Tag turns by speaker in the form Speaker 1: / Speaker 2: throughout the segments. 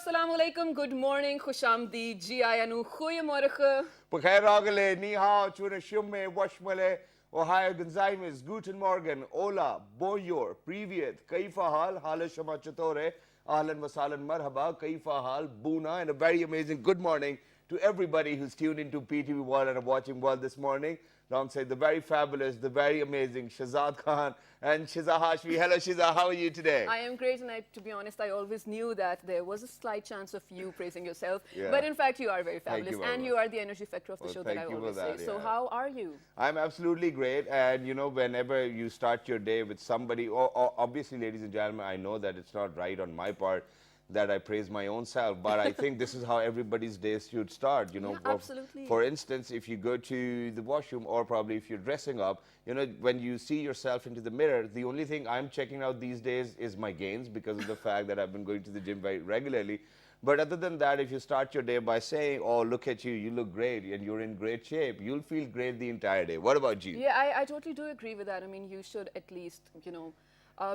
Speaker 1: assalamu alaikum, good morning, khushamdi, ji ayanu, goeiemorgen.
Speaker 2: Begheragele, ni hao, chune shumme, washmele, Ohio Gonzaimes, Guten Morgen, Hola, Bonjour, Privyet, Kaifa Hal, Hala Shama Chatore, Ahlan Wasalan Marhaba, Kaifa Hal, Buna, and a very amazing good morning to everybody who's tuned into PTV World and are watching World this morning. Alongside the very fabulous, the very amazing Shahzad Khan and Shiza Hashmi. Hello Shiza, how are you today?
Speaker 1: I am great, and to be honest, I always knew that there was a slight chance of you praising yourself.
Speaker 2: Yeah.
Speaker 1: But in fact, you are very
Speaker 2: Thank
Speaker 1: fabulous,
Speaker 2: you very
Speaker 1: and
Speaker 2: much.
Speaker 1: you are the energy factor of the show that I
Speaker 2: thank you for
Speaker 1: always
Speaker 2: that,
Speaker 1: say. So
Speaker 2: yeah.
Speaker 1: how are you?
Speaker 2: I'm absolutely great, and you know, whenever you start your day with somebody, obviously, ladies and gentlemen, I know that it's not right on my part that I praise my own self, but I think this is how everybody's day should start, you know.
Speaker 1: Yeah, absolutely.
Speaker 2: For instance, if you go to the washroom, or probably if you're dressing up, you know, when you see yourself into the mirror, the only thing I'm checking out these days is my gains, because of the fact that I've been going to the gym very regularly. But other than that, if you start your day by saying, oh, look at you, you look great, and you're in great shape, you'll feel great the entire day. What about you?
Speaker 1: Yeah, I totally do agree with that. I mean, you should at least,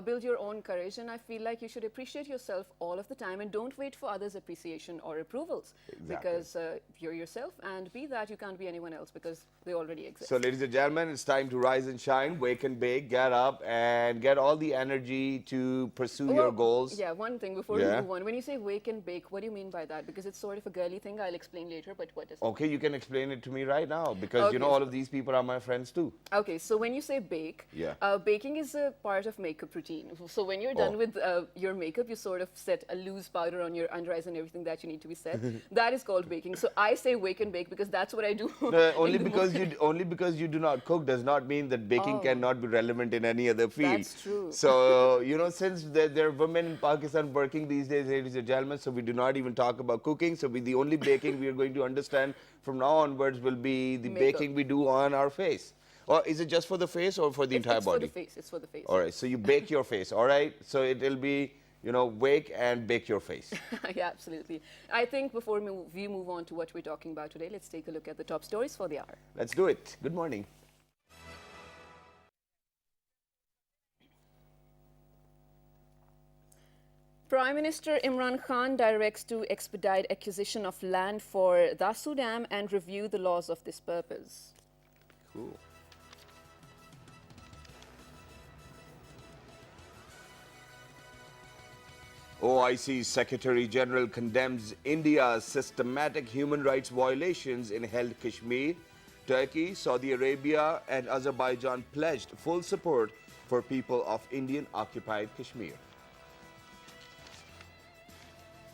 Speaker 1: build your own courage, and I feel like you should appreciate yourself all of the time and don't wait for others' appreciation or approvals.
Speaker 2: Exactly.
Speaker 1: Because you're yourself, and be that, you can't be anyone else because they already exist.
Speaker 2: So, ladies and gentlemen, it's time to rise and shine, wake and bake, get up, and get all the energy to pursue your goals.
Speaker 1: Yeah, one thing before we move on. When you say wake and bake, what do you mean by that? Because it's sort of a girly thing. I'll explain later, but what is it?
Speaker 2: Okay, you can explain it to me right now, because you know all of these people are my friends too.
Speaker 1: Okay, so when you say bake, baking is a part of makeup routine. So when you're done with your makeup, you sort of set a loose powder on your under eyes and everything that you need to be set. That is called baking. So I say wake and bake because that's what I do.
Speaker 2: No, only because you do not cook does not mean that baking cannot be relevant in any other field.
Speaker 1: That's true.
Speaker 2: So, you know, since there are women in Pakistan working these days, ladies and gentlemen, so we do not even talk about cooking. So the only baking we are going to understand from now onwards will be the baking we do on our face. Or is it just for the face or for the entire body?
Speaker 1: It's for the face. It's for the face.
Speaker 2: All right. So you bake your face. All right. So it'll be, you know, wake and bake your face.
Speaker 1: Yeah, absolutely. I think before we move on to what we're talking about today, let's take a look at the top stories for the hour.
Speaker 2: Let's do it. Good morning.
Speaker 1: Prime Minister Imran Khan directs to expedite acquisition of land for Dasu Dam and review the laws of this purpose.
Speaker 2: Cool. OIC Secretary General condemns India's systematic human rights violations in held Kashmir. Turkey, Saudi Arabia, and Azerbaijan pledged full support for people of Indian-occupied Kashmir.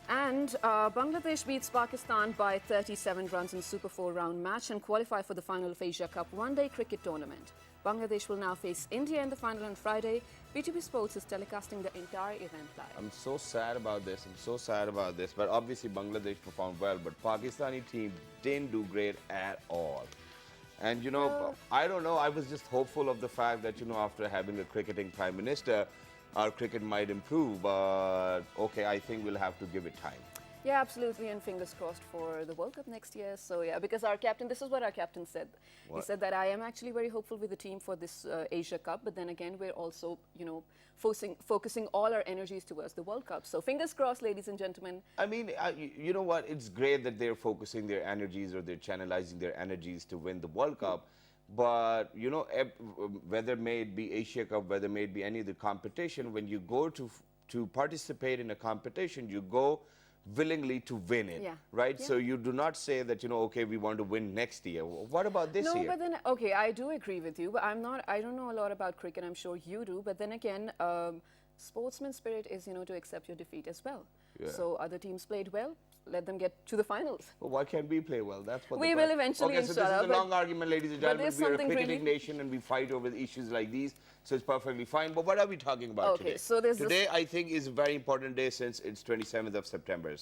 Speaker 1: And Bangladesh beats Pakistan by 37 runs in Super 4 round match and qualify for the final of Asia Cup one-day cricket tournament. Bangladesh will now face India in the final on Friday. PTV Sports is telecasting the entire event live.
Speaker 2: I'm so sad about this. I'm so sad about this. But obviously Bangladesh performed well, but Pakistani team didn't do great at all. And you know, I don't know, I was just hopeful of the fact that, you know, after having a cricketing prime minister, our cricket might improve, but okay, I think we'll have to give it time.
Speaker 1: Yeah, absolutely, and fingers crossed for the World Cup next year. So yeah, because our captain, this is what our captain said. What? He said that I am actually very hopeful with the team for this Asia Cup, but then again, we're also, you know, focusing all our energies towards the World Cup. So fingers crossed, ladies and gentlemen.
Speaker 2: I mean, you know what, it's great that they're focusing their energies or they're channelizing their energies to win the World Cup. But, you know, whether may it be Asia Cup, whether may it be any other competition, when you go to participate in a competition, you go willingly to win it, right? So you do not say that, you know, okay, we want to win next year. What about this year?
Speaker 1: No, but then, okay, I do agree with you, but I don't know a lot about cricket. I'm sure you do. But then again, sportsman spirit is, you know, to accept your defeat as well. Yeah. So other teams played well. Let them get to the finals.
Speaker 2: Well, why can't we play well? That's what
Speaker 1: we will eventually.
Speaker 2: Okay, so this is a long argument, ladies and gentlemen. We are a cricketing
Speaker 1: really
Speaker 2: nation and we fight over issues like these, so it's perfectly fine. But what are we talking about today?
Speaker 1: So
Speaker 2: today, I think, is a very important day since it's 27th of September.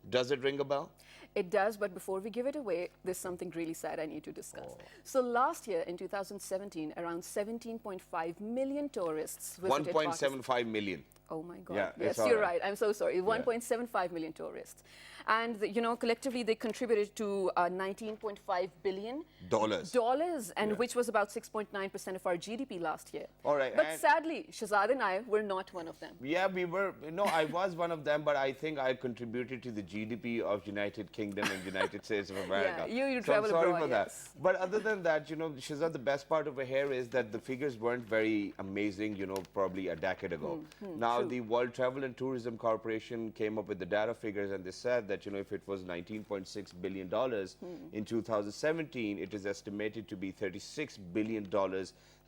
Speaker 2: Does it ring a bell?
Speaker 1: It does, but before we give it away, there's something really sad I need to discuss. So last year, in 2017, around 17.5 million tourists visited
Speaker 2: 1.75 million.
Speaker 1: Oh my God.
Speaker 2: Yeah,
Speaker 1: yes, you're right. I'm so sorry. 1.75 million tourists. And, you know, collectively they contributed to $19.5 billion.
Speaker 2: Dollars.
Speaker 1: And which was about 6.9% of our GDP last year.
Speaker 2: All right,
Speaker 1: But
Speaker 2: and-
Speaker 1: sadly, Shahzad and I were not one of them.
Speaker 2: Yeah, we were. No, I was one of them, but I think I contributed to the GDP of United Kingdom and United States of America.
Speaker 1: you
Speaker 2: so
Speaker 1: travel
Speaker 2: I'm sorry
Speaker 1: abroad,
Speaker 2: for that.
Speaker 1: yes.
Speaker 2: But other than that, Shahzad, the best part over here is that the figures weren't very amazing, probably a decade ago. Now,
Speaker 1: true.
Speaker 2: the World Travel and Tourism Corporation came up with the data figures, and they said that, if it was $19.6 billion in 2017, it is estimated to be $36 billion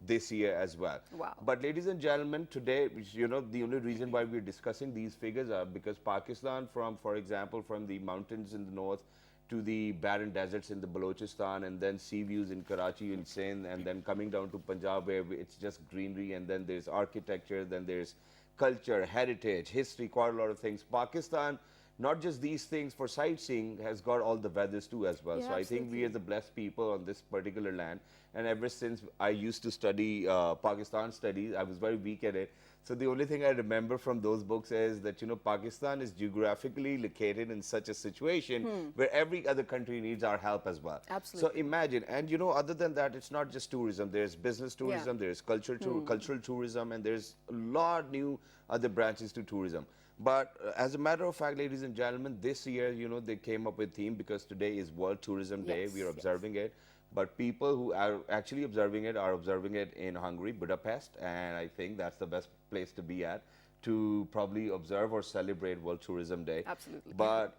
Speaker 2: this year as well.
Speaker 1: Wow.
Speaker 2: But ladies and gentlemen, today, the only reason why we're discussing these figures are because Pakistan, for example, from the mountains in the north to the barren deserts in the Balochistan, and then sea views in Karachi and Sindh, and then coming down to Punjab where it's just greenery, and then there's architecture, then there's culture, heritage, history, quite a lot of things. Pakistan, not just these things for sightseeing, has got all the weathers too as well.
Speaker 1: Yeah,
Speaker 2: so I think we
Speaker 1: absolutely.
Speaker 2: are the blessed people on this particular land. And ever since I used to study Pakistan studies, I was very weak at it. So the only thing I remember from those books is that, Pakistan is geographically located in such a situation where every other country needs our help as well.
Speaker 1: Absolutely.
Speaker 2: So imagine, and other than that, it's not just tourism. There's business tourism, there's cultural tourism, and there's a lot new other branches to tourism. But as a matter of fact, ladies and gentlemen, this year, they came up with theme because today is World Tourism Day.
Speaker 1: Yes,
Speaker 2: We are
Speaker 1: yes.
Speaker 2: observing it. But people who are actually observing it are observing it in Hungary, Budapest, and I think that's the best place to be at to probably observe or celebrate World Tourism Day.
Speaker 1: Absolutely.
Speaker 2: But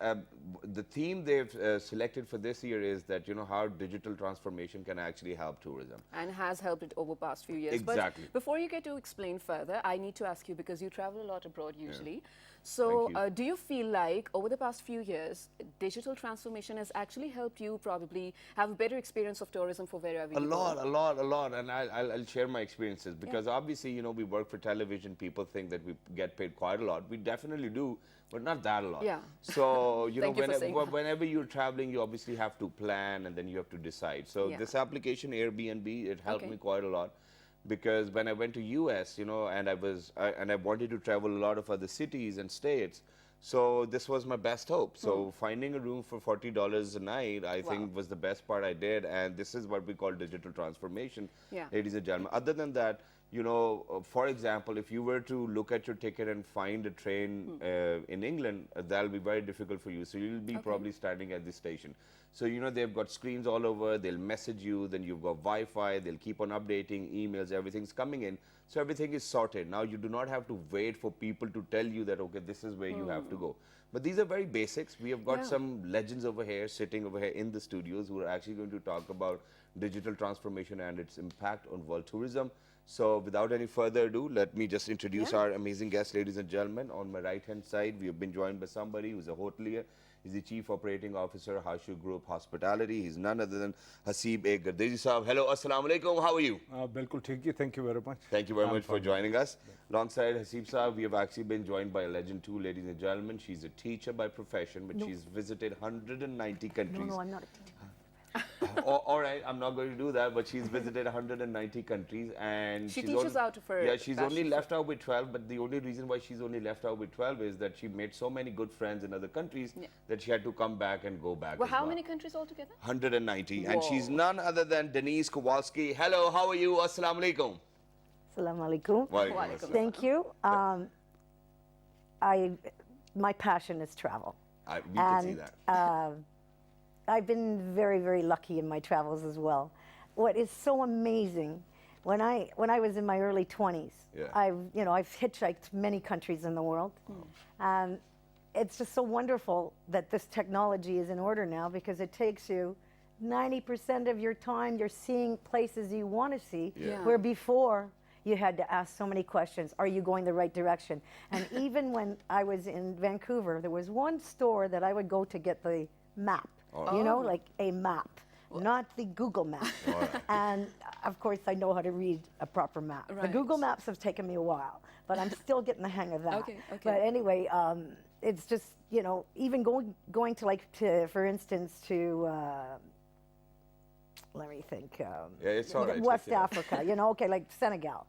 Speaker 2: the theme they've selected for this year is that, how digital transformation can actually help tourism.
Speaker 1: And has helped it over past few years.
Speaker 2: Exactly.
Speaker 1: But before you get to explain further, I need to ask you, because you travel a lot abroad usually. So
Speaker 2: Thank you.
Speaker 1: do you feel like over the past few years, digital transformation has actually helped you probably have a better experience of tourism for wherever you
Speaker 2: A
Speaker 1: go?
Speaker 2: lot. And I'll share my experiences because obviously, we work for television. People think that we get paid quite a lot. We definitely do, but not that a lot.
Speaker 1: Yeah.
Speaker 2: So,
Speaker 1: Thank you for saying that.
Speaker 2: whenever you're traveling, you obviously have to plan and then you have to decide. So
Speaker 1: Yeah.
Speaker 2: this application, Airbnb, it helped
Speaker 1: Okay.
Speaker 2: me quite a lot. Because when I went to US, and I wanted to travel a lot of other cities and states, so this was my best hope. So finding a room for $40 a night, I think was the best part I did, and this is what we call digital transformation,
Speaker 1: Yeah.
Speaker 2: ladies and gentlemen. Other than that, for example, if you were to look at your ticket and find a train in England, that'll be very difficult for you. So you'll be probably standing at the station. So, they've got screens all over, they'll message you, then you've got Wi-Fi, they'll keep on updating, emails, everything's coming in. So everything is sorted. Now you do not have to wait for people to tell you that, okay, this is where you have to go. But these are very basics. We have got
Speaker 1: Yeah.
Speaker 2: some legends over here, sitting over here in the studios, who are actually going to talk about digital transformation and its impact on world tourism. So without any further ado, let me just introduce
Speaker 1: Yeah.
Speaker 2: our amazing guests, ladies and gentlemen. On my right-hand side, we have been joined by somebody who's a hotelier. He's the Chief Operating Officer, Hashu Group Hospitality. He's none other than Haseeb A. Gardeji Saab. Hello, Assalamu Alaikum. How are you?
Speaker 3: Bilkul theek ji. Thank you very much.
Speaker 2: Thank you very
Speaker 3: I'm
Speaker 2: much for
Speaker 3: fine.
Speaker 2: joining us. Alongside Haseeb Saab, we have actually been joined by a legend too, ladies and gentlemen. She's a teacher by profession, but she's visited 190 countries.
Speaker 4: No, I'm not a teacher.
Speaker 2: All right, I'm not going to do that, but she's visited 190 countries, and
Speaker 1: She
Speaker 2: she's
Speaker 1: teaches out of her
Speaker 2: Yeah, she's only
Speaker 1: passion.
Speaker 2: left out with 12, but the only reason why she's only left out with 12 is that she made so many good friends in other countries
Speaker 1: Yeah.
Speaker 2: that she had to come back and go back.
Speaker 1: Well,
Speaker 2: as
Speaker 1: how
Speaker 2: well.
Speaker 1: many countries altogether?
Speaker 2: 190, and she's
Speaker 1: Whoa.
Speaker 2: none other than Denise Kowalski. Hello, how are you? Assalamu alaikum.
Speaker 4: Assalamu alaikum.
Speaker 2: Walaikum
Speaker 1: Walaikum
Speaker 2: assalam.
Speaker 4: Thank you. My passion is travel.
Speaker 2: We can see that.
Speaker 4: I've been very, very lucky in my travels as well. What is so amazing, when I was in my early 20s,
Speaker 2: Yeah.
Speaker 4: I've hitchhiked many countries in the world. And it's just so wonderful that this technology is in order now, because it takes you 90% of your time, you're seeing places you want to see,
Speaker 1: Yeah.
Speaker 4: where before you had to ask so many questions. Are you going the right direction? And even when I was in Vancouver, there was one store that I would go to get the map, like a map, not the Google map. And of course, I know how to read a proper map. The
Speaker 1: Right.
Speaker 4: Google Maps have taken me a while, but I'm still getting the hang of that.
Speaker 1: Okay, okay.
Speaker 4: But anyway, it's just, even going to, for instance, to, let me think.
Speaker 2: Yeah, it's all right.
Speaker 4: West
Speaker 2: Take it.
Speaker 4: Africa, okay, like Senegal.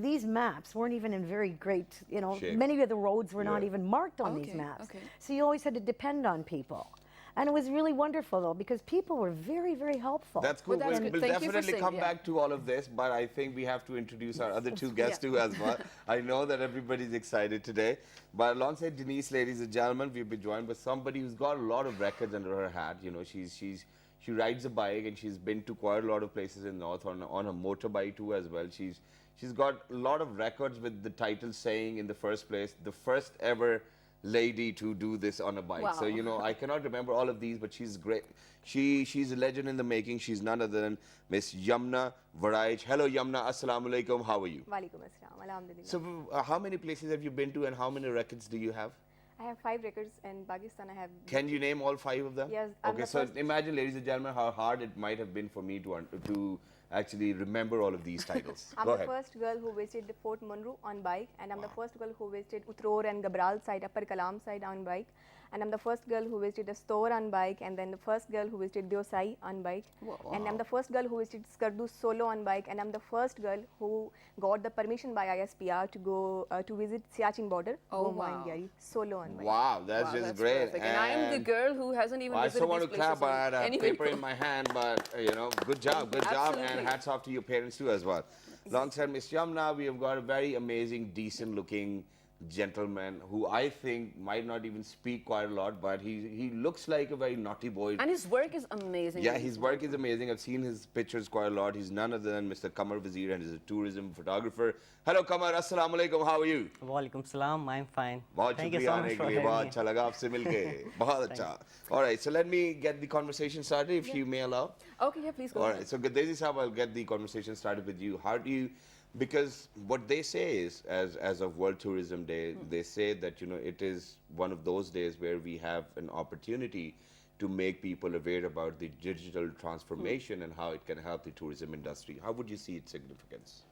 Speaker 4: These maps weren't even in very great,
Speaker 2: Shape.
Speaker 4: many of the roads were not
Speaker 2: Yeah.
Speaker 4: even marked on these
Speaker 1: Okay,
Speaker 4: maps.
Speaker 1: okay.
Speaker 4: So you always had to depend on people. And it was really wonderful, though, because people were very, very helpful.
Speaker 2: That's cool.
Speaker 1: Well, that's
Speaker 2: We'll
Speaker 1: good. Thank you for
Speaker 2: definitely
Speaker 1: saying,
Speaker 2: come
Speaker 1: yeah.
Speaker 2: back to all of this, but I think we have to introduce our other two guests too as well. I know that everybody's excited today, but alongside Denise, ladies and gentlemen, we've been joined by somebody who's got a lot of records under her hat. You know, she rides a bike and she's been to quite a lot of places in North on a motorbike too as well. She's got a lot of records with the title saying in the first place, the first ever lady to do this on a bike.
Speaker 1: Wow.
Speaker 2: So, you know, I cannot remember all of these, but she's great. She's a legend in the making. She's none other than Miss Yamna Varaich. Hello, Yamna. Assalamu alaikum. How are you?
Speaker 5: Walaikum assalam. Alhamdulillah.
Speaker 2: So, how many places have you been to and how many records do you have?
Speaker 5: I have 5 records in Pakistan. I have.
Speaker 2: Can you name all 5 of them?
Speaker 5: Yes, I'm
Speaker 2: Okay,
Speaker 5: the
Speaker 2: so
Speaker 5: first-
Speaker 2: imagine, ladies and gentlemen, how hard it might have been for me to actually remember all of these titles.
Speaker 5: I'm
Speaker 2: Go
Speaker 5: the
Speaker 2: ahead.
Speaker 5: first girl who visited Fort Monroe on bike, and I'm the first girl who visited Utror and Gabral side, Upper Kalam side on bike, and I'm the first girl who visited a store on bike, and then the first girl who visited Deosai on bike, and I'm the first girl who visited Skardu solo on bike, and I'm the first girl who got the permission by ISPR to go to visit Siachen border,
Speaker 1: Oh,
Speaker 5: Goma
Speaker 1: wow.
Speaker 5: and Gyari, solo on bike.
Speaker 2: Wow, that's
Speaker 1: Wow,
Speaker 2: just
Speaker 1: that's
Speaker 2: great.
Speaker 1: perfect. And I am the girl who hasn't even
Speaker 2: I
Speaker 1: visited
Speaker 2: still want to
Speaker 1: these
Speaker 2: clap,
Speaker 1: places
Speaker 2: but I had
Speaker 1: on
Speaker 2: a
Speaker 1: any
Speaker 2: paper
Speaker 1: vehicle.
Speaker 2: in my hand, but you know, good job, and
Speaker 1: Absolutely.
Speaker 2: hats off to your parents too as well. Alongside Miss Yamna, we have got a very amazing, decent-looking gentleman who I think might not even speak quite a lot, but he looks like a very naughty boy.
Speaker 1: And his work is amazing.
Speaker 2: Yeah, his work is amazing. I've seen his pictures quite a lot. He's none other than Mr. Qamar Wazir, and he's a tourism photographer. Hello, Qamar. Assalamu alaikum. How are you?
Speaker 6: Walaikum salam, I'm fine.
Speaker 2: बहुत
Speaker 6: Thank you
Speaker 2: शुक्रिया
Speaker 6: so
Speaker 2: आने
Speaker 6: much
Speaker 2: के
Speaker 6: for
Speaker 2: लिए बहुत
Speaker 6: having
Speaker 2: अच्छा लगा आपसे मिलके बहुत अच्छा. All right, so let me get the conversation started if you may allow.
Speaker 1: Okay, yeah, please go
Speaker 2: All
Speaker 1: ahead.
Speaker 2: right, so Gadezi Saab, I'll get the conversation started with you. How do you, because what they say is, as of World Tourism Day, they say that, you know, it is one of those days where we have an opportunity to make people aware about the digital transformation and how it can help the tourism industry. How would you see its significance?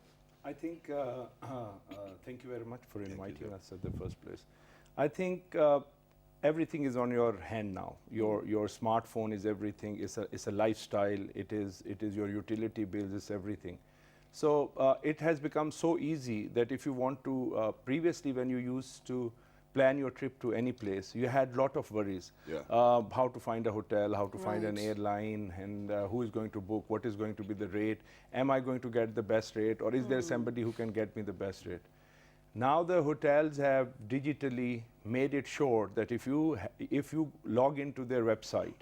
Speaker 3: I think, thank you very much for inviting us at the first place. I think everything is on your hand now. Your smartphone is everything. It's a lifestyle. It is your utility bills. It's everything. So it has become so easy that if you want to, previously when you used to plan your trip to any place, you had lot of worries.
Speaker 2: Yeah.
Speaker 3: How to find a hotel, how to find an
Speaker 1: Right.
Speaker 3: airline, and who is going to book, what is going to be the rate, am I going to get the best rate, or is there somebody who can get me the best rate? Now the hotels have digitally made it sure that if you log into their website,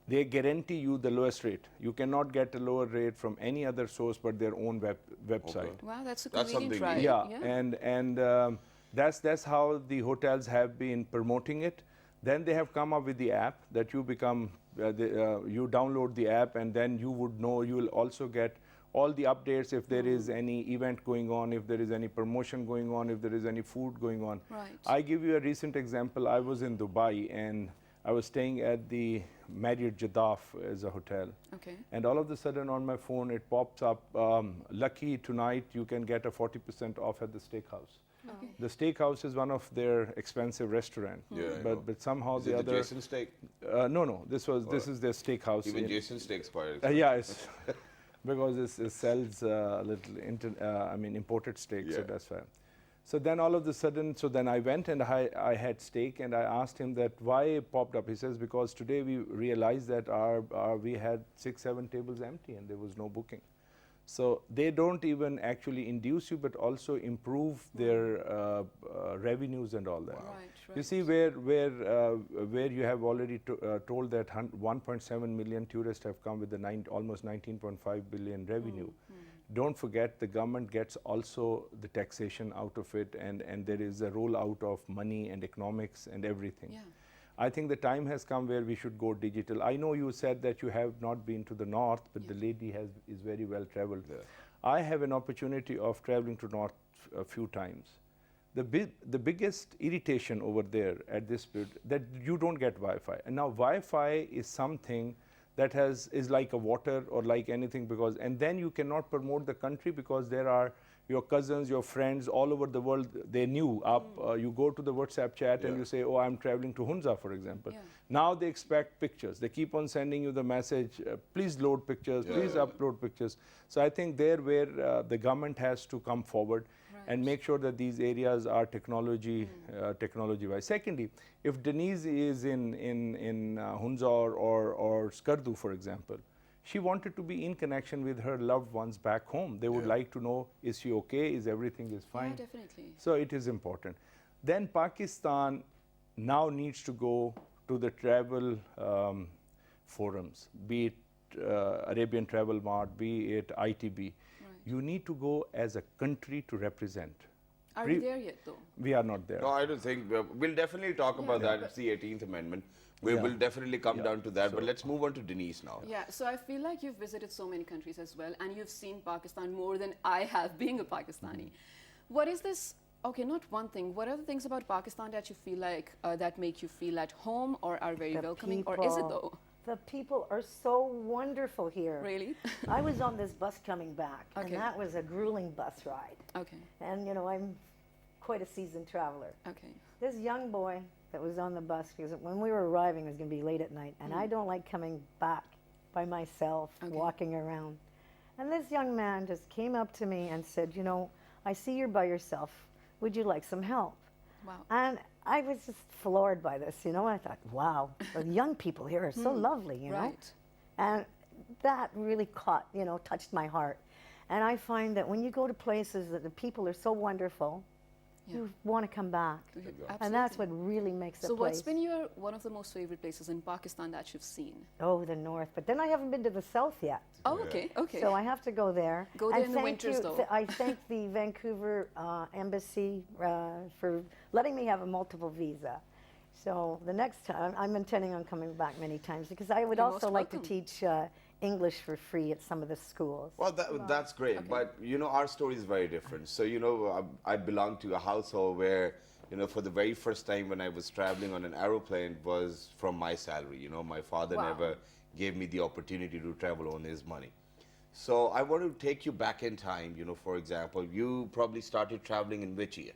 Speaker 3: they guarantee you the lowest rate. You cannot get a lower rate from any other source but their own website.
Speaker 1: Wow, that's a
Speaker 2: That's
Speaker 1: convenient
Speaker 2: something
Speaker 1: ride.
Speaker 3: Yeah, and that's how the hotels have been promoting it. Then they have come up with the app that you become, you download the app, and then you would know, you will also get all the updates if there is any event going on, if there is any promotion going on, if there is any food going on.
Speaker 1: Right.
Speaker 3: I give you a recent example. I was in Dubai and I was staying at the Marriott Jeddah as a hotel.
Speaker 1: Okay.
Speaker 3: And all of a sudden on my phone it pops up, lucky tonight you can get a 40% off at the steakhouse.
Speaker 1: Okay.
Speaker 3: The steakhouse is one of their expensive restaurants,
Speaker 2: Yeah, I know.
Speaker 3: but somehow
Speaker 2: Is
Speaker 3: the
Speaker 2: it
Speaker 3: other.
Speaker 2: the Jason steak?
Speaker 3: No, this is their steakhouse.
Speaker 2: Even
Speaker 3: in-
Speaker 2: Jason steak's quite
Speaker 3: yeah, it's because it sells a little imported steak, so
Speaker 2: Yeah.
Speaker 3: that's why. So then all of a sudden, so then I went and I had steak, and I asked him that why it popped up. He says because today we realized that we had 6-7 tables empty and there was no booking. So they don't even actually induce you, but also improve their revenues and all that.
Speaker 1: Right,
Speaker 3: You
Speaker 1: right.
Speaker 3: see where you have already told that 1.7 million tourists have come with the almost 19.5 billion revenue. Don't forget the government gets also the taxation out of it, and there is a rollout of money and economics and everything.
Speaker 1: Yeah.
Speaker 3: I think the time has come where we should go digital. I know you said that you have not been to the north, but the lady is very well traveled.
Speaker 2: Yeah.
Speaker 3: I have an opportunity of traveling to north a few times. The biggest irritation over there at this period that you don't get Wi-Fi. And now Wi-Fi is something that is like a water or like anything, because and then you cannot promote the country because there are your cousins, your friends all over the world. They knew up. You go to the WhatsApp chat and
Speaker 2: Yeah.
Speaker 3: you say, "Oh, I'm traveling to Hunza," for example.
Speaker 1: Yeah.
Speaker 3: Now they expect pictures. They keep on sending you the message, "Please load pictures.
Speaker 2: Yeah,
Speaker 3: Please
Speaker 2: yeah.
Speaker 3: upload pictures." So I think there where the government has to come forward.
Speaker 1: Right.
Speaker 3: and make sure that these areas are technology wise. Secondly, if Denise is in Hunza or Skardu, for example, she wanted to be in connection with her loved ones back home. They would like to know, is she okay? Is everything is fine?
Speaker 1: Yeah, definitely.
Speaker 3: So it is important. Then Pakistan now needs to go to the travel forums, be it Arabian Travel Mart, be it ITB. You need to go as a country to represent.
Speaker 1: Are we there yet, though?
Speaker 3: We are not there.
Speaker 2: No, I don't think we'll definitely talk about that. It's the 18th Amendment. We will definitely come down to that. But let's move on to Denise now.
Speaker 1: Yeah, so I feel like you've visited so many countries as well, and you've seen Pakistan more than I have, being a Pakistani. What is this? Okay, not one thing. What are the things about Pakistan that you feel like that make you feel at home or are very welcoming, or is it though?
Speaker 4: The people are so wonderful here.
Speaker 1: Really?
Speaker 4: I was on this bus coming back,
Speaker 1: Okay.
Speaker 4: and that was a grueling bus ride.
Speaker 1: Okay.
Speaker 4: And you know, I'm quite a seasoned traveler.
Speaker 1: Okay.
Speaker 4: This young boy that was on the bus, because when we were arriving, it was going to be late at night, and I don't like coming back by myself,
Speaker 1: Okay.
Speaker 4: walking around. And this young man just came up to me and said, you know, I see you're by yourself. Would you like some help?
Speaker 1: Wow.
Speaker 4: And I was just floored by this, you know. I thought, wow, the young people here are so lovely, you know.
Speaker 1: Right.
Speaker 4: And that really touched my heart. And I find that when you go to places that the people are so wonderful, you want to come back. And that's what really makes a
Speaker 1: So
Speaker 4: place.
Speaker 1: what's been your one of the most favorite places in Pakistan that you've seen?
Speaker 4: Oh, the north. But then I haven't been to the south yet.
Speaker 1: Oh, okay, okay.
Speaker 4: So I have to go there.
Speaker 1: Go there
Speaker 4: And
Speaker 1: in the
Speaker 4: thank
Speaker 1: winters,
Speaker 4: you-
Speaker 1: though.
Speaker 4: I thank the Vancouver Embassy for letting me have a multiple visa. So the next time, I'm intending on coming back many times because I would
Speaker 1: You're
Speaker 4: also
Speaker 1: most
Speaker 4: like to
Speaker 1: welcome.
Speaker 4: teach English for free at some of the schools.
Speaker 2: Well, that's great, but you know, our story is very different. So, you know, I belong to a household where, you know, for the very first time when I was traveling on an aeroplane was from my salary. You know, my father
Speaker 1: Wow.
Speaker 2: never gave me the opportunity to travel on his money. So I want to take you back in time. You know, for example, you probably started traveling in which year?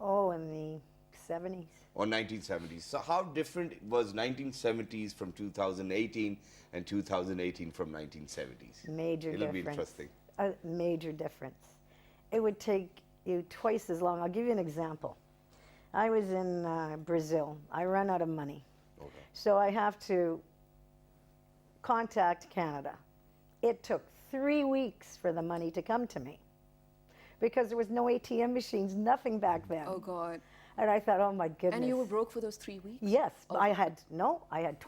Speaker 4: Oh, in the 70s.
Speaker 2: Or 1970s. So how different was 1970s from 2018 and 2018 from 1970s?
Speaker 4: Major
Speaker 2: It'll be
Speaker 4: difference.
Speaker 2: interesting.
Speaker 4: A major difference. It would take you twice as long. I'll give you an example. I was in Brazil. I run out of money.
Speaker 2: Okay.
Speaker 4: So I have to contact Canada. It took 3 weeks for the money to come to me because there was no ATM machines, nothing back then.
Speaker 1: Oh God.
Speaker 4: And I thought, oh my goodness.
Speaker 1: And you were broke for those 3 weeks?
Speaker 4: Yes, I had $20. I had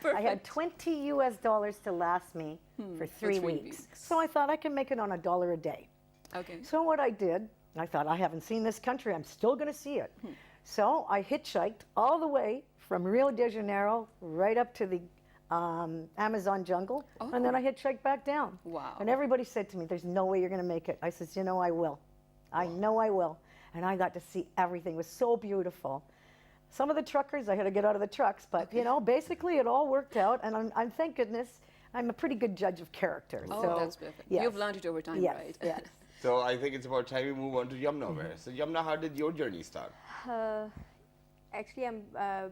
Speaker 1: Perfect.
Speaker 4: 20 US dollars to last me for 3
Speaker 1: 3
Speaker 4: weeks.
Speaker 1: weeks.
Speaker 4: So I thought I can make it on $1 a day.
Speaker 1: Okay.
Speaker 4: So what I did, I thought I haven't seen this country, I'm still going to see it. So I hitchhiked all the way from Rio de Janeiro right up to the Amazon jungle, and then I hitchhiked back down.
Speaker 1: Wow.
Speaker 4: And everybody said to me, there's no way you're going to make it. I says, you know, I will. I know I will. And I got to see everything. It was so beautiful. Some of the truckers, I had to get out of the trucks, but you know, basically it all worked out. And I'm thank goodness, I'm a pretty good judge of character.
Speaker 1: Oh,
Speaker 4: so,
Speaker 1: that's perfect.
Speaker 4: yes.
Speaker 1: You've learned it over time,
Speaker 4: Yes,
Speaker 1: right?
Speaker 4: yes.
Speaker 2: So I think it's about time we move on to Yamna. So Yamna, how did your journey start?
Speaker 5: Actually, I'm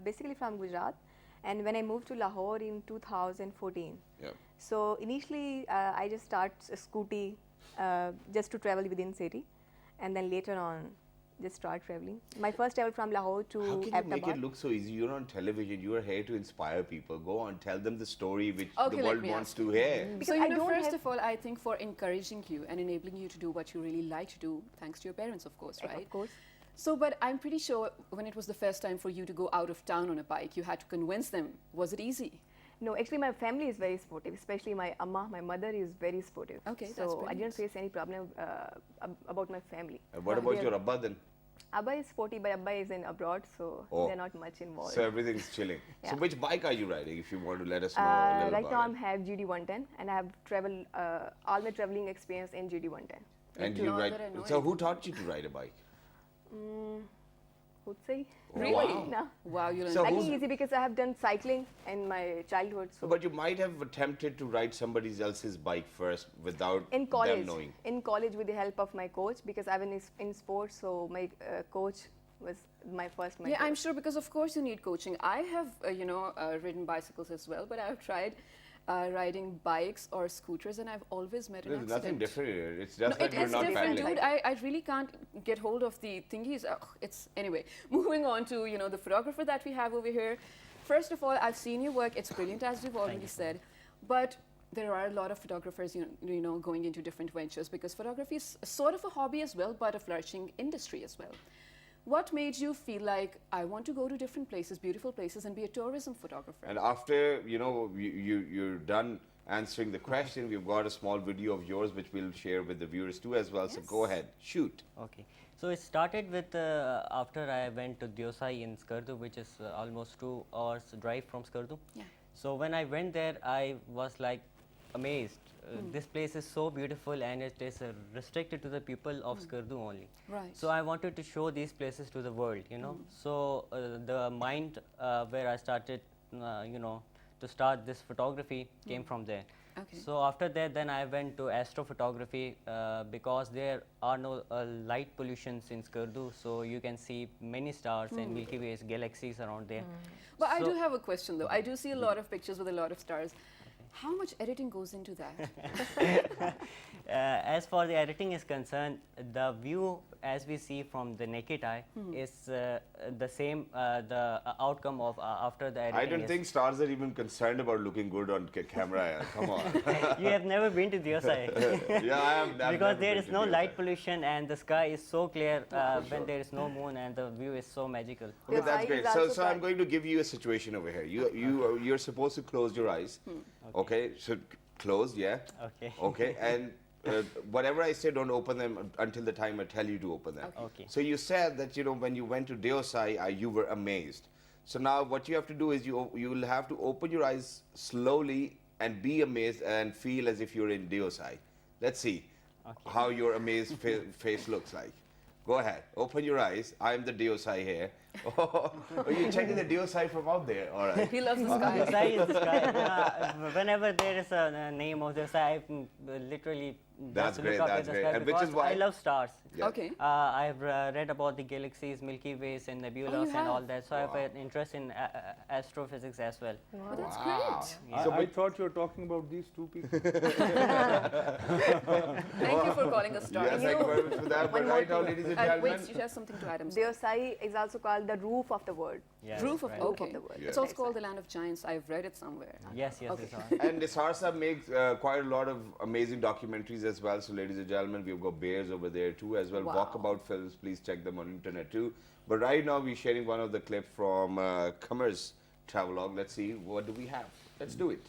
Speaker 5: basically from Gujarat, and when I moved to Lahore in 2014.
Speaker 2: Yeah.
Speaker 5: So initially, I just start a scooty just to travel within city, and then later on, just start traveling. My first travel from Lahore to
Speaker 2: How can you make
Speaker 5: Ahmedabad.
Speaker 2: it look so easy? You're on television. You are here to inspire people. Go on, tell them the story which
Speaker 1: Okay,
Speaker 2: the
Speaker 1: let
Speaker 2: world
Speaker 1: me
Speaker 2: wants
Speaker 1: ask
Speaker 2: to hear.
Speaker 1: So,
Speaker 5: Because
Speaker 1: you
Speaker 5: I
Speaker 1: know,
Speaker 5: don't
Speaker 1: first
Speaker 5: have-
Speaker 1: of all, I think for encouraging you and enabling you to do what you really like to do, thanks to your parents, of course, right?
Speaker 5: Of course.
Speaker 1: So, but I'm pretty sure when it was the first time for you to go out of town on a bike, you had to convince them. Was it easy?
Speaker 5: No, actually, my family is very supportive, especially my amma, my mother is very supportive.
Speaker 1: Okay, that's
Speaker 5: so I
Speaker 1: brilliant.
Speaker 5: didn't face any problem about my family.
Speaker 2: And what about
Speaker 5: They
Speaker 2: your
Speaker 5: are-
Speaker 2: Abba then?
Speaker 5: Abba is supportive, but Abba is in abroad, so
Speaker 2: Oh.
Speaker 5: they're not much involved.
Speaker 2: So everything's chilling. So
Speaker 5: Yeah.
Speaker 2: which bike are you riding? If you want to let us know a little
Speaker 5: Right now,
Speaker 2: about
Speaker 5: I have GD 110, and I have traveled all my traveling experience in GD 110.
Speaker 2: it. And
Speaker 1: Not
Speaker 2: you ride.
Speaker 1: that I know
Speaker 2: So who
Speaker 1: anything.
Speaker 2: taught you to ride a bike?
Speaker 5: Would say
Speaker 2: Really? Wow.
Speaker 5: No.
Speaker 1: Wow, you learned
Speaker 2: So
Speaker 5: I
Speaker 2: who's-
Speaker 5: think easy because I have done cycling in my childhood. So
Speaker 2: But you might have attempted to ride somebody else's bike first without
Speaker 5: in
Speaker 2: them
Speaker 5: college,
Speaker 2: knowing.
Speaker 5: with the help of my coach, because I've been in sports, so my coach was my first mentor.
Speaker 1: Yeah, I'm sure because of course you need coaching. I have, ridden bicycles as well, but I've tried. riding bikes or scooters, and I've always met an
Speaker 2: There's
Speaker 1: accident.
Speaker 2: nothing different here. It's
Speaker 1: No,
Speaker 2: just that
Speaker 1: it
Speaker 2: we're
Speaker 1: is
Speaker 2: not
Speaker 1: different,
Speaker 2: paddling.
Speaker 1: dude. I really can't get hold of the thingies. It's anyway. Moving on to the photographer that we have over here. First of all, I've seen your work. It's brilliant, as we've already said. But there are a lot of photographers, going into different ventures because photography is sort of a hobby as well, but a flourishing industry as well. What made you feel like I want to go to different places, beautiful places, and be a tourism photographer?
Speaker 2: And after, you're done answering the question, we've got a small video of yours which we'll share with the viewers too as well. So go ahead, shoot.
Speaker 6: Okay. So it started with after I went to Diosai in Skardu, which is almost 2 hours drive from Skardu.
Speaker 1: Yeah.
Speaker 6: So when I went there, I was like amazed. This place is so beautiful and it is restricted to the people of Skardu only.
Speaker 1: Right.
Speaker 6: So I wanted to show these places to the world, So the mind where I started, to start this photography came from there.
Speaker 1: Okay.
Speaker 6: So after that, then I went to astrophotography because there are no light pollutions in Skardu, so you can see many stars and Milky Ways, galaxies around there.
Speaker 1: But I
Speaker 6: So-
Speaker 1: do have a question though. I do see a lot of pictures with a lot of stars. How much editing goes into that?
Speaker 6: As for the editing is concerned, the view as we see from the naked eye is the same, the outcome of after the editing.
Speaker 2: I don't
Speaker 6: is-
Speaker 2: think stars are even concerned about looking good on camera. Yeah. Come on.
Speaker 6: You have never been to Diosai.
Speaker 2: Yeah, I am.
Speaker 6: Because there is no light pollution and the sky is so clear when there is no moon and the view is so magical.
Speaker 2: Okay,
Speaker 5: Your
Speaker 2: that's
Speaker 5: eye
Speaker 2: great.
Speaker 5: is
Speaker 2: So,
Speaker 5: also
Speaker 2: so I'm
Speaker 5: bright.
Speaker 2: going to give you a situation over here. You're supposed to close your eyes. Okay, so close, yeah.
Speaker 6: Okay.
Speaker 2: Okay, and whatever I say, don't open them until the time I tell you to open them.
Speaker 6: Okay.
Speaker 2: So you said that when you went to Diosai, you were amazed. So now what you have to do is you will have to open your eyes slowly and be amazed and feel as if you're in Diosai. Let's see how your amazed face looks like. Go ahead, open your eyes. I'm the Diosai here. Oh, you're checking the Diosai from out there. All right.
Speaker 1: He loves the sky.
Speaker 6: Diosai is the sky. Whenever there is a name of Diosai, I literally
Speaker 2: That's
Speaker 6: just
Speaker 2: great,
Speaker 6: look up
Speaker 2: that's
Speaker 6: at the
Speaker 2: great.
Speaker 6: sky
Speaker 2: And which is
Speaker 6: because
Speaker 2: why-
Speaker 6: I love stars.
Speaker 2: Yeah.
Speaker 1: Okay.
Speaker 6: I've read about the galaxies, Milky Ways, and nebulas and all
Speaker 1: have?
Speaker 6: that. So I have an interest in astrophysics as well.
Speaker 1: Well, that's
Speaker 2: Wow.
Speaker 1: great.
Speaker 2: So
Speaker 3: I thought you were talking about these two people.
Speaker 1: Thank you for calling us stars.
Speaker 2: Yes, thank you very much for that. But
Speaker 5: One more
Speaker 2: right now,
Speaker 5: thing.
Speaker 2: ladies and
Speaker 1: Wait,
Speaker 2: gentlemen,
Speaker 1: you have something to add. I'm sorry.
Speaker 5: Deosai is also called the roof of the world.
Speaker 6: Yeah,
Speaker 1: Roof of
Speaker 6: right.
Speaker 5: Roof of
Speaker 1: okay.
Speaker 5: the world.
Speaker 1: It's also called the land of giants. I've read it somewhere.
Speaker 6: Yes, yes,
Speaker 1: Okay.
Speaker 6: it's all.
Speaker 2: and Nisarsa makes quite a lot of amazing documentaries as well. So, ladies and gentlemen, we've got bears over there too as well.
Speaker 1: Wow.
Speaker 2: Walkabout films, please check them on internet too. But right now, we're sharing one of the clips from Kamar's travelogue. Let's see, what do we have? Let's do it.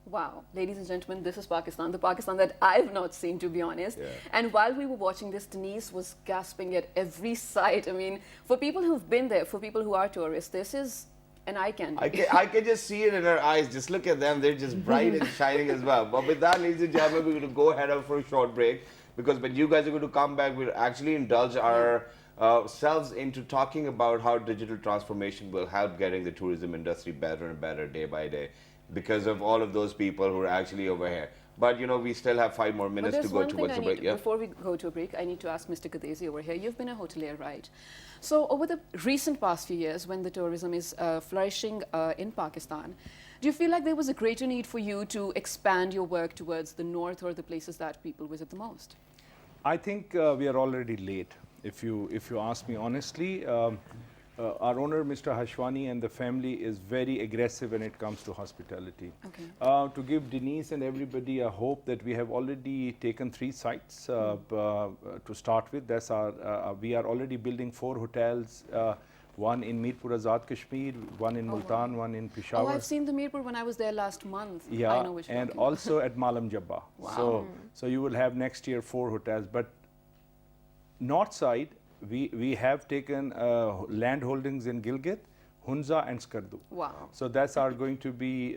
Speaker 1: Wow, ladies and gentlemen, this is Pakistan, the Pakistan that I've not seen, to be honest.
Speaker 2: Yeah.
Speaker 1: And while we were watching this, Denise was gasping at every sight. I mean, for people who've been there, for people who are tourists, this is an eye candy.
Speaker 2: I can just see it in her eyes. Just look at them. They're just bright and shining as well. But with that, ladies and gentlemen, we're going to go ahead for a short break because when you guys are going to come back, we'll actually indulge our selves into talking about how digital transformation will help getting the tourism industry better and better day by day because of all of those people who are actually over here. But we still have 5 more
Speaker 1: But
Speaker 2: minutes to
Speaker 1: there's
Speaker 2: go
Speaker 1: one thing
Speaker 2: towards
Speaker 1: I
Speaker 2: the
Speaker 1: need,
Speaker 2: break. Yeah.
Speaker 1: before we go to a break, I need to ask Mr. Kadesi over here. You've been a hotelier, right? So over the recent past few years, when the tourism is flourishing in Pakistan, do you feel like there was a greater need for you to expand your work towards the north or the places that people visit the most?
Speaker 3: I think we are already late. If you ask me honestly, our owner, Mr. Hashwani, and the family is very aggressive when it comes to hospitality.
Speaker 1: Okay.
Speaker 3: To give Denise and everybody a hope that we have already taken 3 sites to start with. That's we are already building 4 hotels. One in Mirpur Azad Kashmir, one in Multan, one in Peshawar.
Speaker 1: Oh, I've seen the Mirpur when I was there last month.
Speaker 3: Yeah,
Speaker 1: I know which you're
Speaker 3: and
Speaker 1: talking about.
Speaker 3: also at Malam Jabba.
Speaker 1: Wow.
Speaker 3: So you will have next year 4 hotels. But north side, we have taken land holdings in Gilgit, Hunza, and Skardu.
Speaker 1: Wow.
Speaker 3: So that's our going to be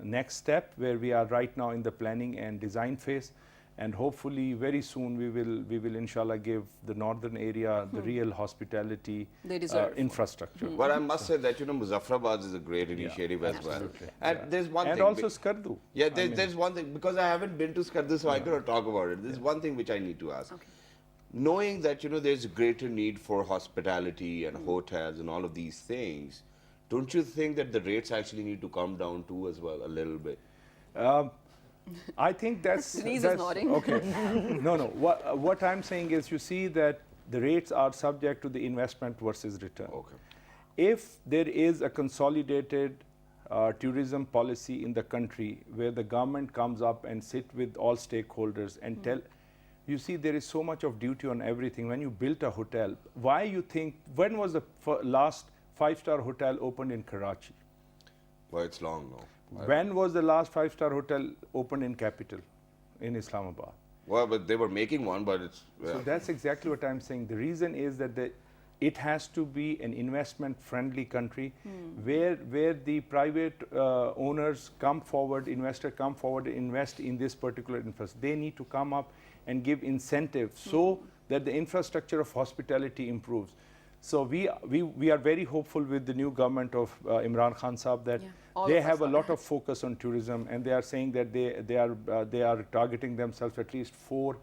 Speaker 3: next step, where we are right now in the planning and design phase. And hopefully very soon we will inshallah give the northern area the real hospitality
Speaker 1: They deserve.
Speaker 3: infrastructure.
Speaker 2: But I must say that, Muzaffarabad is a great initiative as well. And there's one
Speaker 3: And
Speaker 2: thing.
Speaker 3: also Skardu.
Speaker 2: Yeah, there's one thing, because I haven't been to Skardu, so I cannot talk about it. There's one thing which I need to ask.
Speaker 1: Okay.
Speaker 2: Knowing that, there's a greater need for hospitality and hotels and all of these things, don't you think that the rates actually need to come down too as well, a little bit?
Speaker 3: I think that's...
Speaker 1: Denise is
Speaker 3: that's
Speaker 1: nodding.
Speaker 3: Okay. No. What I'm saying is, you see that the rates are subject to the investment versus return.
Speaker 2: Okay.
Speaker 3: If there is a consolidated tourism policy in the country, where the government comes up and sit with all stakeholders and tell, you see, there is so much of duty on everything. When you built a hotel, why you think, when was the last 5-star hotel opened in Karachi?
Speaker 2: Well, it's long now.
Speaker 3: When was the last 5-star hotel opened in capital, in Islamabad?
Speaker 2: Well, but they were making one, but it's...
Speaker 3: So that's exactly what I'm saying. The reason is that it has to be an investment-friendly country, where the private owners come forward, investors come forward, invest in this particular infrastructure. They need to come up and give incentives so that the infrastructure of hospitality improves. So we are very hopeful with the new government of Imran Khan Saab that they have a lot of focus on tourism, and they are saying that they are targeting themselves at least 4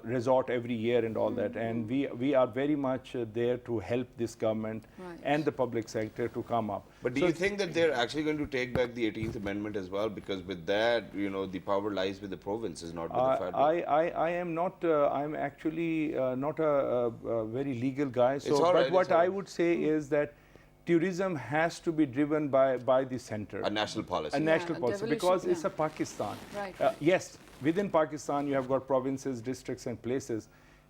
Speaker 3: resort every year and all that. And we are very much there to help this government and the public sector to come up.
Speaker 2: But do you think that they're actually going to take back the 18th Amendment as well? Because with that, the power lies with the provinces, not with the federal.
Speaker 3: I am not, I'm actually not a very legal guy. So,
Speaker 2: all right,
Speaker 3: but what
Speaker 2: it's all
Speaker 3: I
Speaker 2: right.
Speaker 3: would say is that tourism has to be driven by the center.
Speaker 2: A national policy.
Speaker 3: A national
Speaker 1: a
Speaker 3: policy,
Speaker 1: devolution,
Speaker 3: because it's
Speaker 1: yeah.
Speaker 3: a Pakistan.
Speaker 1: Right.
Speaker 3: Yes, within Pakistan you have got provinces, districts and places,